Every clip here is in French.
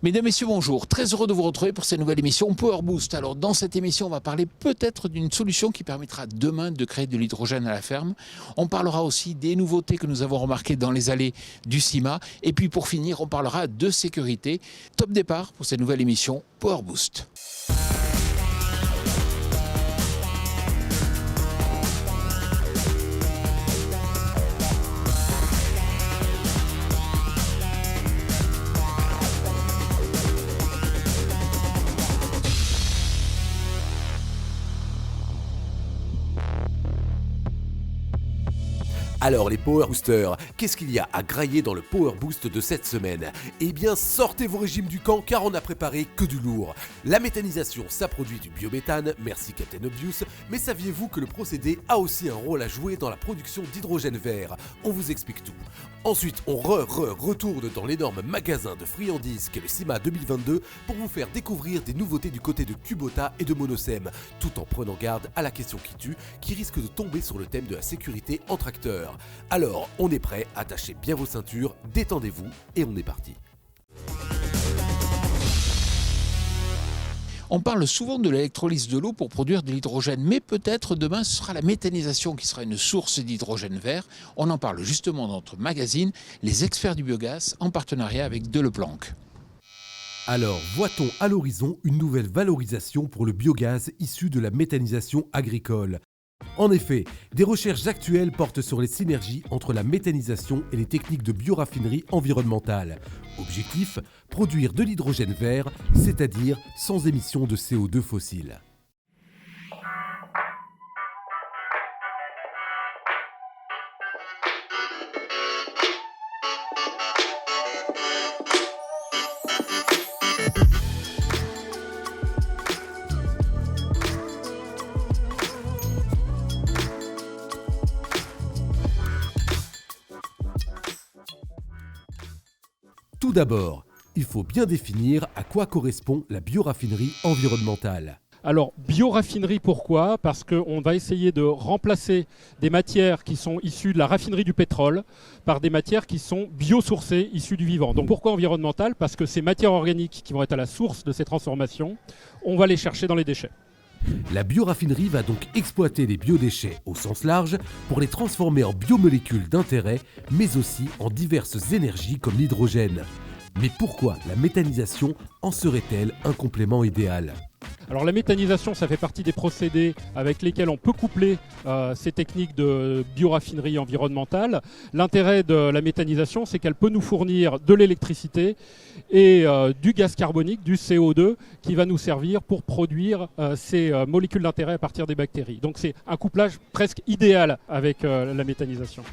Mesdames, Messieurs, bonjour. Très heureux de vous retrouver pour cette nouvelle émission Power Boost. Alors, dans cette émission, on va parler peut-être d'une solution qui permettra demain de créer de l'hydrogène à la ferme. On parlera aussi des nouveautés que nous avons remarquées dans les allées du CIMA. Et puis, pour finir, on parlera de sécurité. Top départ pour cette nouvelle émission Power Boost. Alors les Power Boosters, qu'est-ce qu'il y a à grailler dans le Power Boost de cette semaine? Eh bien sortez vos régimes du camp car on n'a préparé que du lourd. La méthanisation, ça produit du biométhane, merci Captain Obvious, mais saviez-vous que le procédé a aussi un rôle à jouer dans la production d'hydrogène vert? On vous explique tout. Ensuite, on retourne dans l'énorme magasin de friandises qu'est le CIMA 2022 pour vous faire découvrir des nouveautés du côté de Kubota et de Monosem, tout en prenant garde à la question qui tue, qui risque de tomber sur le thème de la sécurité en tracteur. Alors, on est prêt, attachez bien vos ceintures, détendez-vous et on est parti. On parle souvent de l'électrolyse de l'eau pour produire de l'hydrogène, mais peut-être demain ce sera la méthanisation qui sera une source d'hydrogène vert. On en parle justement dans notre magazine, Les Experts du Biogaz, en partenariat avec Deleplanque. Alors, voit-on à l'horizon une nouvelle valorisation pour le biogaz issu de la méthanisation agricole? En effet, des recherches actuelles portent sur les synergies entre la méthanisation et les techniques de bioraffinerie environnementale. Objectif, produire de l'hydrogène vert, c'est-à-dire sans émission de CO2 fossile. Tout d'abord, il faut bien définir à quoi correspond la bioraffinerie environnementale. Alors, bioraffinerie, pourquoi? Parce qu'on va essayer de remplacer des matières qui sont issues de la raffinerie du pétrole par des matières qui sont biosourcées, issues du vivant. Donc pourquoi environnementale? Parce que ces matières organiques qui vont être à la source de ces transformations, on va les chercher dans les déchets. La bioraffinerie va donc exploiter les biodéchets au sens large pour les transformer en biomolécules d'intérêt, mais aussi en diverses énergies comme l'hydrogène. Mais pourquoi la méthanisation en serait-elle un complément idéal ? Alors la méthanisation, ça fait partie des procédés avec lesquels on peut coupler ces techniques de bioraffinerie environnementale. L'intérêt de la méthanisation, c'est qu'elle peut nous fournir de l'électricité et du gaz carbonique, du CO2, qui va nous servir pour produire ces molécules d'intérêt à partir des bactéries. Donc c'est un couplage presque idéal avec la méthanisation.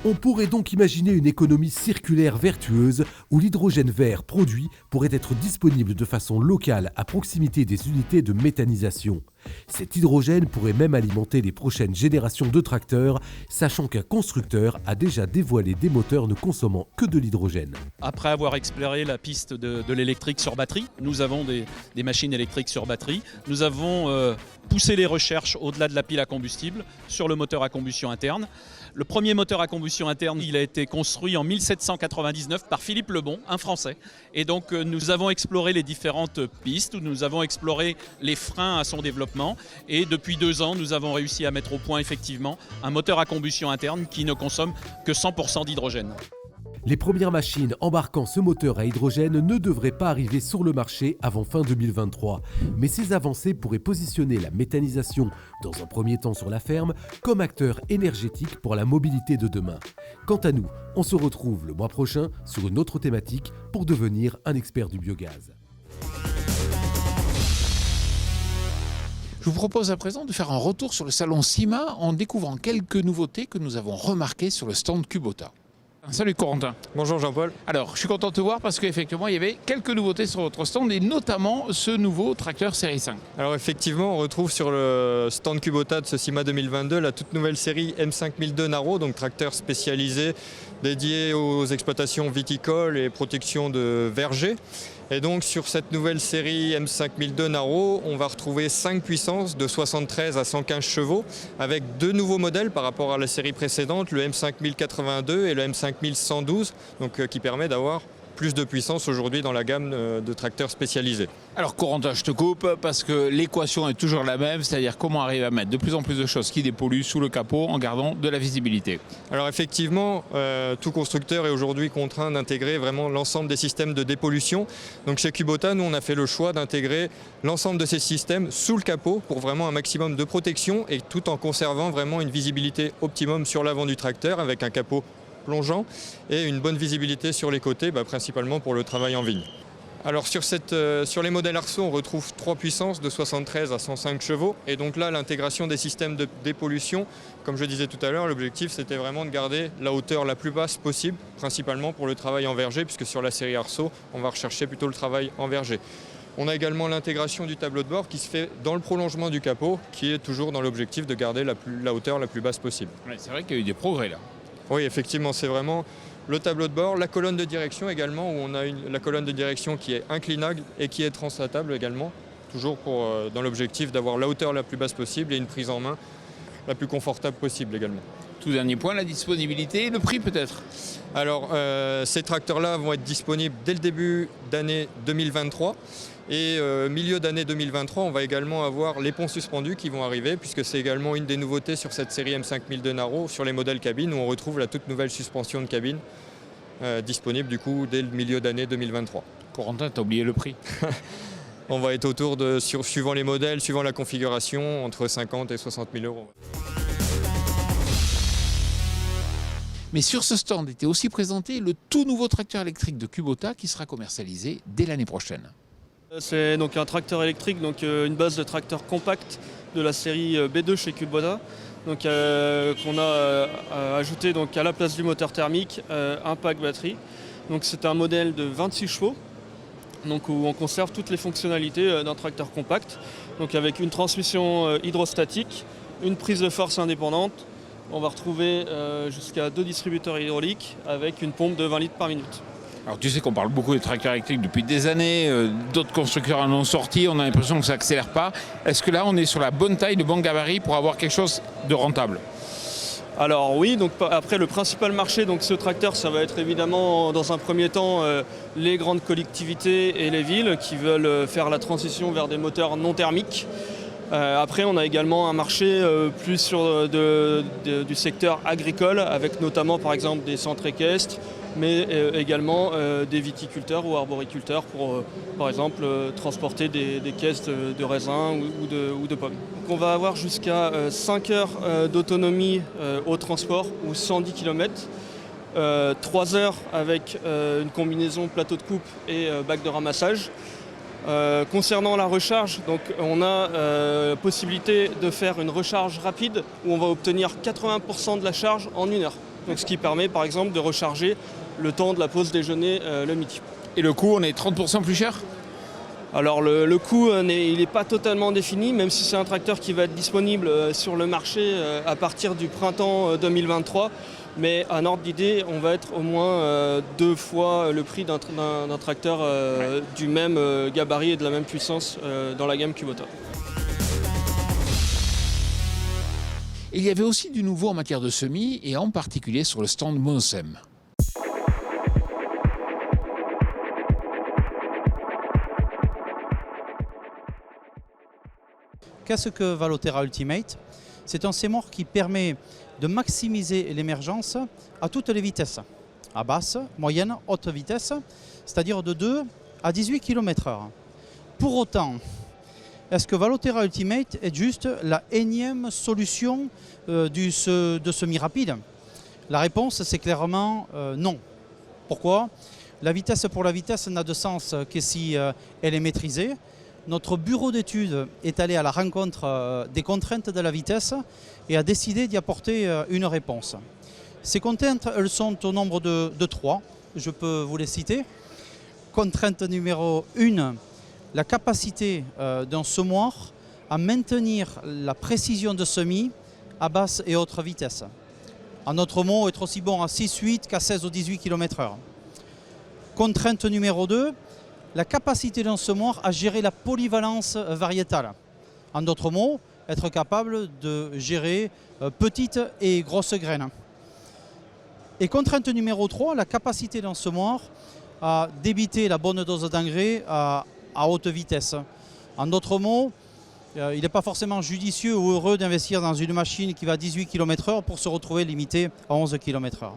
On pourrait donc imaginer une économie circulaire vertueuse où l'hydrogène vert produit pourrait être disponible de façon locale à proximité des unités de méthanisation. Cet hydrogène pourrait même alimenter les prochaines générations de tracteurs, sachant qu'un constructeur a déjà dévoilé des moteurs ne consommant que de l'hydrogène. Après avoir exploré la piste de l'électrique sur batterie, nous avons des machines électriques sur batterie. Nous avons poussé les recherches au-delà de la pile à combustible sur le moteur à combustion interne. Le premier moteur à combustion interne, il a été construit en 1799 par Philippe Lebon, un Français. Et donc nous avons exploré les différentes pistes, nous avons exploré les freins à son développement. Et depuis 2 ans, nous avons réussi à mettre au point effectivement un moteur à combustion interne qui ne consomme que 100% d'hydrogène. Les premières machines embarquant ce moteur à hydrogène ne devraient pas arriver sur le marché avant fin 2023. Mais ces avancées pourraient positionner la méthanisation, dans un premier temps sur la ferme, comme acteur énergétique pour la mobilité de demain. Quant à nous, on se retrouve le mois prochain sur une autre thématique pour devenir un expert du biogaz. Je vous propose à présent de faire un retour sur le salon CIMA en découvrant quelques nouveautés que nous avons remarquées sur le stand Kubota. Salut Corentin. Bonjour Jean-Paul. Alors, je suis content de te voir parce qu'effectivement, il y avait quelques nouveautés sur votre stand et notamment ce nouveau tracteur série 5. Alors effectivement, on retrouve sur le stand Kubota de ce CIMA 2022 la toute nouvelle série M5002 Naro, donc tracteur spécialisé dédié aux exploitations viticoles et protection de vergers. Et donc sur cette nouvelle série M5002 Naro, on va retrouver 5 puissances de 73 à 115 chevaux avec 2 nouveaux modèles par rapport à la série précédente, le M5082 et le M5112, donc qui permet d'avoir plus de puissance aujourd'hui dans la gamme de tracteurs spécialisés. Alors Corentin, je te coupe parce que l'équation est toujours la même, c'est-à-dire comment arriver à mettre de plus en plus de choses qui dépolluent sous le capot en gardant de la visibilité. Alors effectivement, tout constructeur est aujourd'hui contraint d'intégrer vraiment l'ensemble des systèmes de dépollution. Donc chez Kubota, nous on a fait le choix d'intégrer l'ensemble de ces systèmes sous le capot pour vraiment un maximum de protection et tout en conservant vraiment une visibilité optimum sur l'avant du tracteur avec un capot plongeant et une bonne visibilité sur les côtés, principalement pour le travail en vigne. Alors sur les modèles Arceau, on retrouve 3 puissances de 73 à 105 chevaux et donc là l'intégration des systèmes de dépollution, comme je disais tout à l'heure, l'objectif c'était vraiment de garder la hauteur la plus basse possible, principalement pour le travail en verger, puisque sur la série Arceau, on va rechercher plutôt le travail en verger. On a également l'intégration du tableau de bord qui se fait dans le prolongement du capot, qui est toujours dans l'objectif de garder la hauteur la plus basse possible. Ouais, c'est vrai qu'il y a eu des progrès là. Oui, effectivement, c'est vraiment le tableau de bord, la colonne de direction également, où on a la colonne de direction qui est inclinable et qui est translatable également, toujours dans l'objectif d'avoir la hauteur la plus basse possible et une prise en main la plus confortable possible également. Tout dernier point, la disponibilité et le prix peut-être. Alors, ces tracteurs-là vont être disponibles dès le début d'année 2023. Et milieu d'année 2023, on va également avoir les ponts suspendus qui vont arriver, puisque c'est également une des nouveautés sur cette série M5002 Naro, sur les modèles cabine, où on retrouve la toute nouvelle suspension de cabine disponible du coup dès le milieu d'année 2023. Corentin, t'as oublié le prix. On va être autour suivant les modèles, suivant la configuration, entre 50 et 60 000 euros. Mais sur ce stand était aussi présenté le tout nouveau tracteur électrique de Kubota qui sera commercialisé dès l'année prochaine. C'est donc un tracteur électrique, donc une base de tracteur compact de la série B2 chez Kubota, donc qu'on a ajouté donc à la place du moteur thermique un pack batterie. Donc c'est un modèle de 26 chevaux, donc où on conserve toutes les fonctionnalités d'un tracteur compact, donc avec une transmission hydrostatique, une prise de force indépendante. On va retrouver jusqu'à 2 distributeurs hydrauliques avec une pompe de 20 litres par minute. Alors tu sais qu'on parle beaucoup de tracteurs électriques depuis des années, d'autres constructeurs en ont sorti, on a l'impression que ça n'accélère pas. Est-ce que là on est sur la bonne taille, le bon gabarit pour avoir quelque chose de rentable ? Alors oui, donc après le principal marché, donc ce tracteur, ça va être évidemment dans un premier temps les grandes collectivités et les villes qui veulent faire la transition vers des moteurs non thermiques. Après, on a également un marché plus sur du secteur agricole, avec notamment par exemple des centres équestres, mais également des viticulteurs ou arboriculteurs pour, par exemple, transporter des caisses de raisins ou de pommes. Donc on va avoir jusqu'à 5 heures d'autonomie au transport ou 110 km. 3 heures avec une combinaison plateau de coupe et bac de ramassage. Concernant la recharge, donc on a possibilité de faire une recharge rapide où on va obtenir 80% de la charge en 1 heure. Donc, ce qui permet par exemple de recharger le temps de la pause déjeuner le midi. Et le coût, on est 30% plus cher ? Alors le coût, il n'est pas totalement défini, même si c'est un tracteur qui va être disponible sur le marché à partir du printemps 2023. Mais à un ordre d'idée, on va être au moins 2 fois le prix d'un tracteur du même gabarit et de la même puissance dans la gamme Kubota. Il y avait aussi du nouveau en matière de semis et en particulier sur le stand Monosem. Qu'est-ce que Valotera Ultimate ? C'est un sémoir qui permet de maximiser l'émergence à toutes les vitesses, à basse, moyenne, haute vitesse, c'est-à-dire de 2 à 18 km/h. Pour autant, est-ce que Valotera Ultimate est juste la énième solution de semi-rapide ? La réponse, c'est clairement non. Pourquoi ? La vitesse pour la vitesse n'a de sens que si elle est maîtrisée. Notre bureau d'études est allé à la rencontre des contraintes de la vitesse et a décidé d'y apporter une réponse. Ces contraintes, elles sont au nombre de 3. Je peux vous les citer. Contrainte numéro 1, la capacité d'un semoir à maintenir la précision de semis à basse et haute vitesse. En d'autres mots, être aussi bon à 6, 8 qu'à 16 ou 18 km/h. Contrainte numéro 2, la capacité d'un semoir à gérer la polyvalence variétale. En d'autres mots, être capable de gérer petites et grosses graines. Et contrainte numéro 3, la capacité d'un semoir à débiter la bonne dose d'engrais à haute vitesse. En d'autres mots, il n'est pas forcément judicieux ou heureux d'investir dans une machine qui va à 18 km/h pour se retrouver limité à 11 km/h.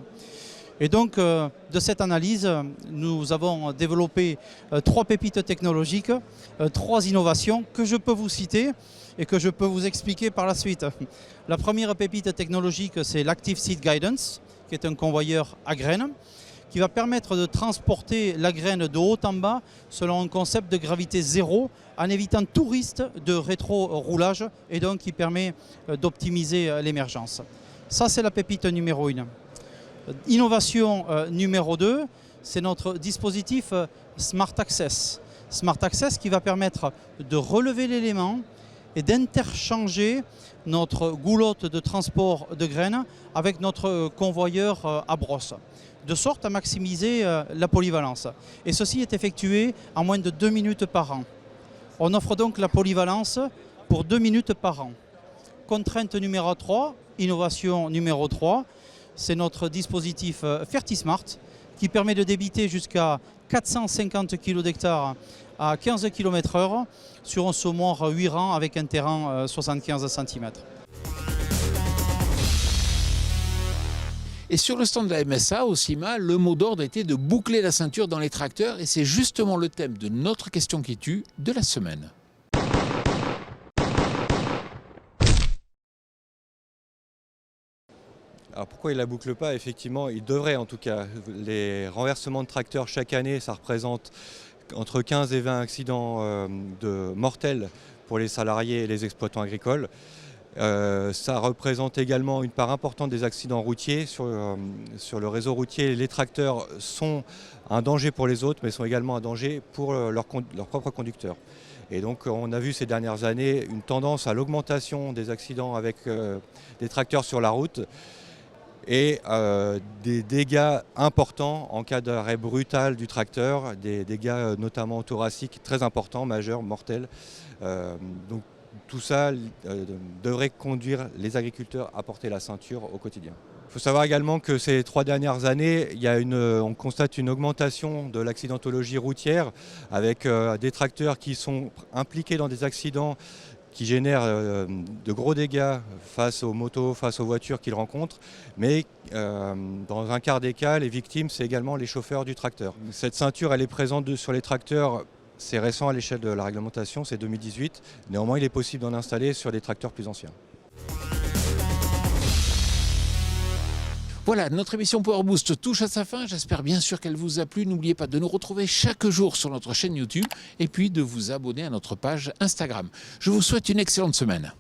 Et donc, de cette analyse, nous avons développé 3 pépites technologiques, 3 innovations que je peux vous citer et que je peux vous expliquer par la suite. La première pépite technologique, c'est l'Active Seed Guidance, qui est un convoyeur à graines, qui va permettre de transporter la graine de haut en bas selon un concept de gravité zéro, en évitant tout risque de rétro-roulage et donc qui permet d'optimiser l'émergence. Ça, c'est la pépite numéro 1. Innovation numéro 2, c'est notre dispositif Smart Access. Smart Access qui va permettre de relever l'élément et d'interchanger notre goulotte de transport de graines avec notre convoyeur à brosse, de sorte à maximiser la polyvalence. Et ceci est effectué en moins de 2 minutes par an. On offre donc la polyvalence pour 2 minutes par an. Contrainte numéro 3, innovation numéro 3, c'est notre dispositif FertiSmart qui permet de débiter jusqu'à 450 kg d'hectare à 15 km/h sur un semoir 8 rangs avec un terrain 75 cm. Et sur le stand de la MSA au CIMA, le mot d'ordre était de boucler la ceinture dans les tracteurs et c'est justement le thème de notre question qui tue de la semaine. Alors pourquoi il ne la boucle pas? Effectivement, il devrait en tout cas. Les renversements de tracteurs chaque année, ça représente entre 15 et 20 accidents mortels pour les salariés et les exploitants agricoles. Ça représente également une part importante des accidents routiers. Sur le réseau routier, les tracteurs sont un danger pour les autres, mais sont également un danger pour leurs propres conducteurs. Et donc on a vu ces dernières années une tendance à l'augmentation des accidents avec des tracteurs sur la route et des dégâts importants en cas d'arrêt brutal du tracteur, des dégâts notamment thoraciques très importants, majeurs, mortels. Donc tout ça devrait conduire les agriculteurs à porter la ceinture au quotidien. Il faut savoir également que ces 3 dernières années, on constate une augmentation de l'accidentologie routière avec des tracteurs qui sont impliqués dans des accidents qui génèrent de gros dégâts face aux motos, face aux voitures qu'ils rencontrent. Mais dans un quart des cas, les victimes, c'est également les chauffeurs du tracteur. Cette ceinture, elle est présente sur les tracteurs. C'est récent à l'échelle de la réglementation, c'est 2018. Néanmoins, il est possible d'en installer sur des tracteurs plus anciens. Voilà, notre émission Power Boost touche à sa fin. J'espère bien sûr qu'elle vous a plu. N'oubliez pas de nous retrouver chaque jour sur notre chaîne YouTube et puis de vous abonner à notre page Instagram. Je vous souhaite une excellente semaine.